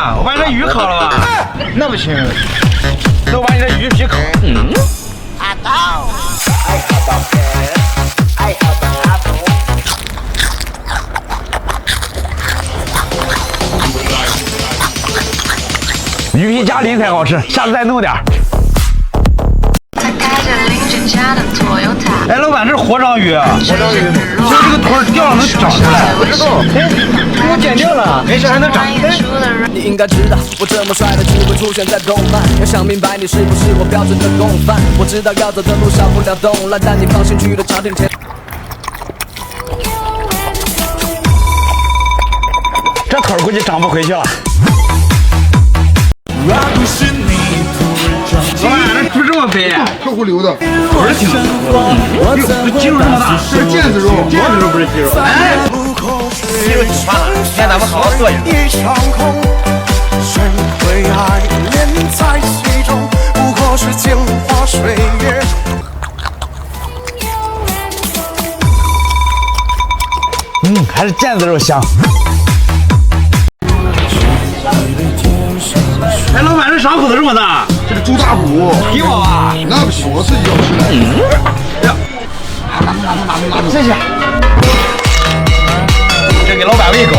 板，我把你这鱼烤了吧？那不行，那我把你这鱼皮烤。鱼皮加鳞才好吃，下次再弄点。哎，老板，这是活章鱼啊！活章鱼，其实这个腿掉了能长出来。我知道，给我剪掉了，没事还能长。你应该知道，我这么帅的只会出现在动漫。要想明白你是不是我标准的共犯。我知道要走的路上不了动乱，但你放心去了朝廷前。这腿估计长不回去了。老板，这猪这么肥，特乎溜的，腿挺粗的，这肌肉这么大，这是腱子肉，腱子肉不是肌肉。哎，肌肉挺发达，今天咱们好好做一下。还是腱子肉香。哎，老板，这啥骨头这么大？这是猪大骨，给我吧。那不行，我自己要吃的。谢谢。这给老板喂狗。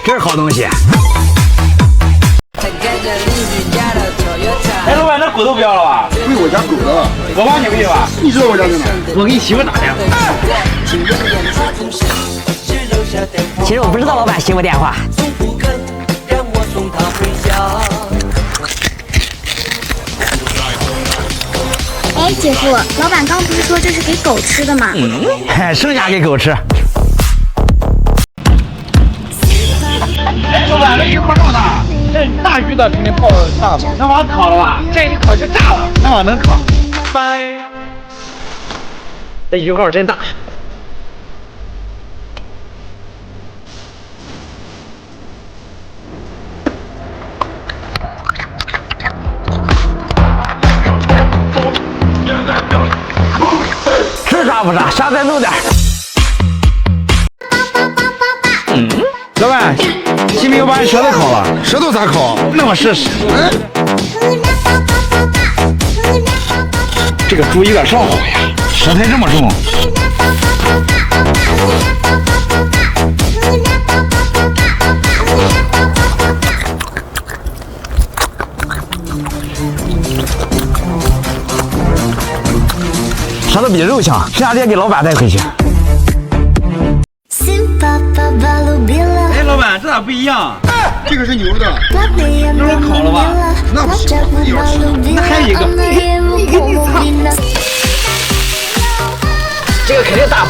这是好东西。哎，老板，这骨头不要了吧？喂我家狗的，我帮你喂吧。你知道我家在哪？我给你媳妇打电话。其实我不知道老板媳妇电话。哎，姐夫，老板刚不是说这是给狗吃的吗？剩下给狗吃。哎，老板，这鱼块这么大，这大鱼的肯定泡的大嘛，那玩意烤了吧？这一烤就炸了，那玩意能烤。这鱼块真大。吃啥不啥，下次再弄点。老板，新兵又把你舌头烤了，舌头咋烤？那我试试。哎，这个猪有点上火呀，舌苔这么重。舌头比肉香，剩下这些给老板带回去。哎，老板，这咋不一样？这个是牛的，这是烤了吧？那不行，我自己要吃的。那还有一个，这个肯定大。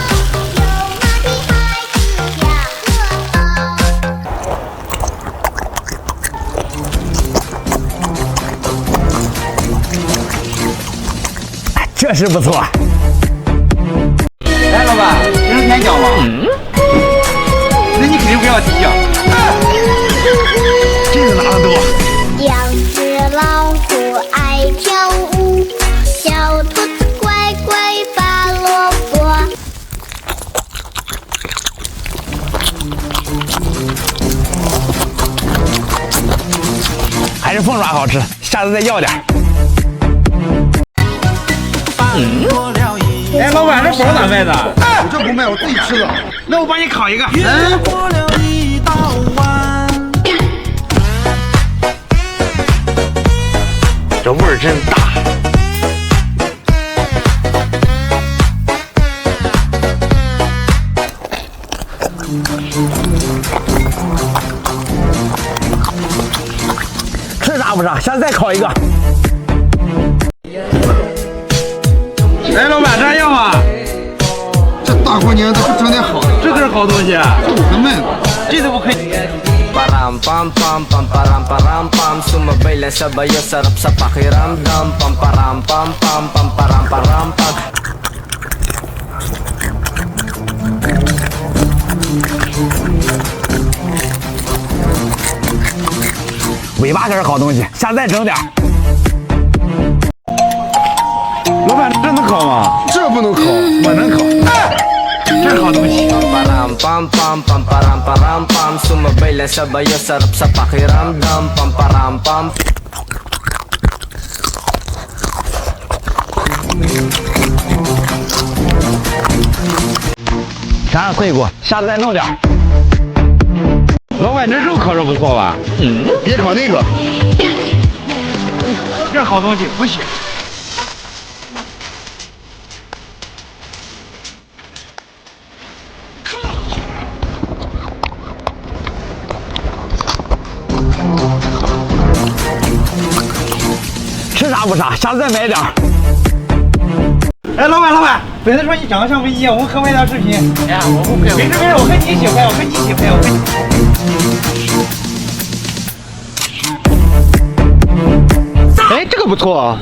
确实不错。哎，老板，这是甜饺吗？那你肯定不要鸡酱。这个拿的多。两只老虎爱跳舞，小兔子乖乖拔萝卜。还是凤爪好吃，下次再要点。哎，老板，这包咋卖的？我这不卖，我自己吃的。那我帮你烤一个。这味儿真大。吃啥不啥，下次再烤一个。哎，老板，这样啊？这大过年的不整点好的，这可是好东西。这我还卖呢，这都不亏。Sumabay lang sabay ang sarap sa pakiramdam Pam param pam pam pam param param pam 尾巴可是好东西，下次再整点。老板，这能烤吗？这不能烤，我能烤。哎，这是好东西。尝尝脆骨，下次再弄点。老板，这肉烤着不错吧？别烤那个。这好东西不行。吃啥不啥，下次再买点。哎，老板，粉丝说你长得像飞机，我们合拍点视频。哎呀，我不拍。没事，我和你一起拍，哎，这个不错啊。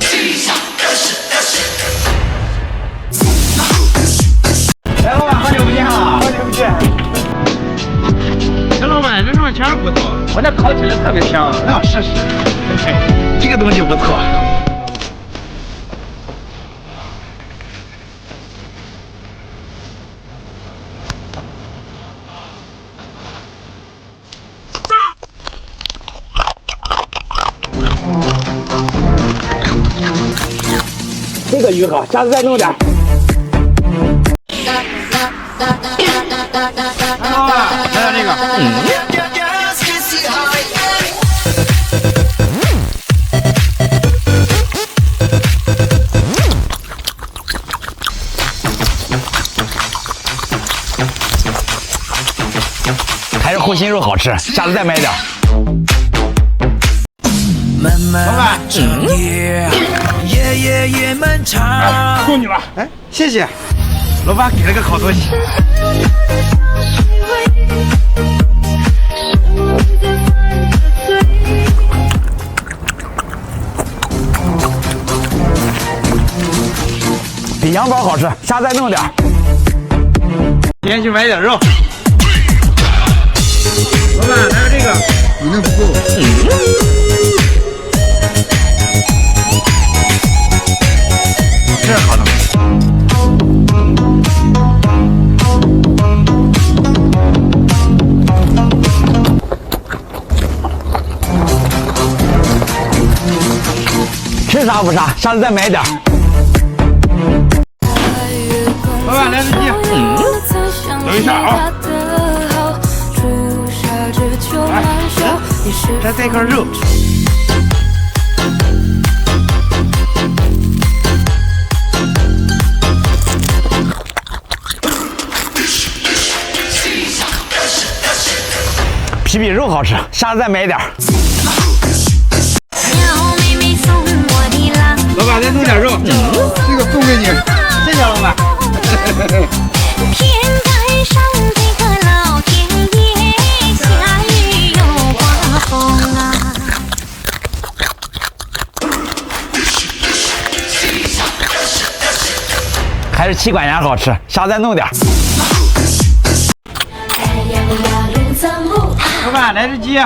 来，老板，好久不见了，哎，老板，这上面全是骨头，我这烤起来特别香。啊，是。哎，这个东西不错。这个鱼好，下次再弄点。老板，来点这个。还是护心肉好吃，下次再买点。老板，夜漫长。够你了。哎，谢谢。老板给了个好东西。比羊包好吃，下次再弄点。先去买点肉。老板，来个这个。你那不够。这是好东西。吃啥不啥，下次再买点。老板，来只鸡。等一下啊。来，这再一块肉。比肉好吃，下次再买点。老板，再弄点肉。这个送给你。谢谢老板。天台上这个老天爷，下雨又刮风啊。还是气管炎好吃，下次再弄点。老板，来只鸡。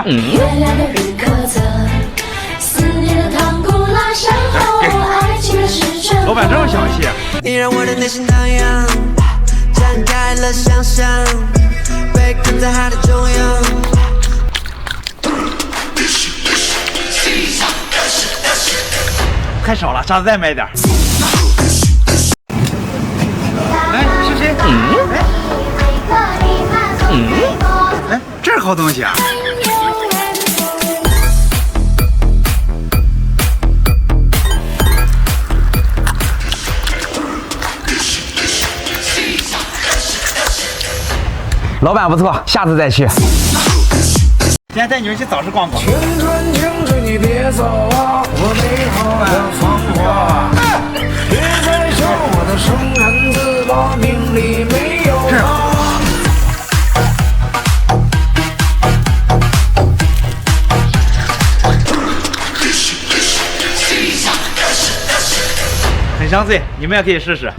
老板这么小气。你让我的内心荡漾，展开了想象，被困在海的中央。太少了，下次再买点。来，是谁？哎，这是好东西啊。老板不错，下次再去。今天带你们去早市逛逛。青春，你别走啊！我美好的芳华，别再笑我的生人自把命里没有啊！很香脆，你们也可以试试。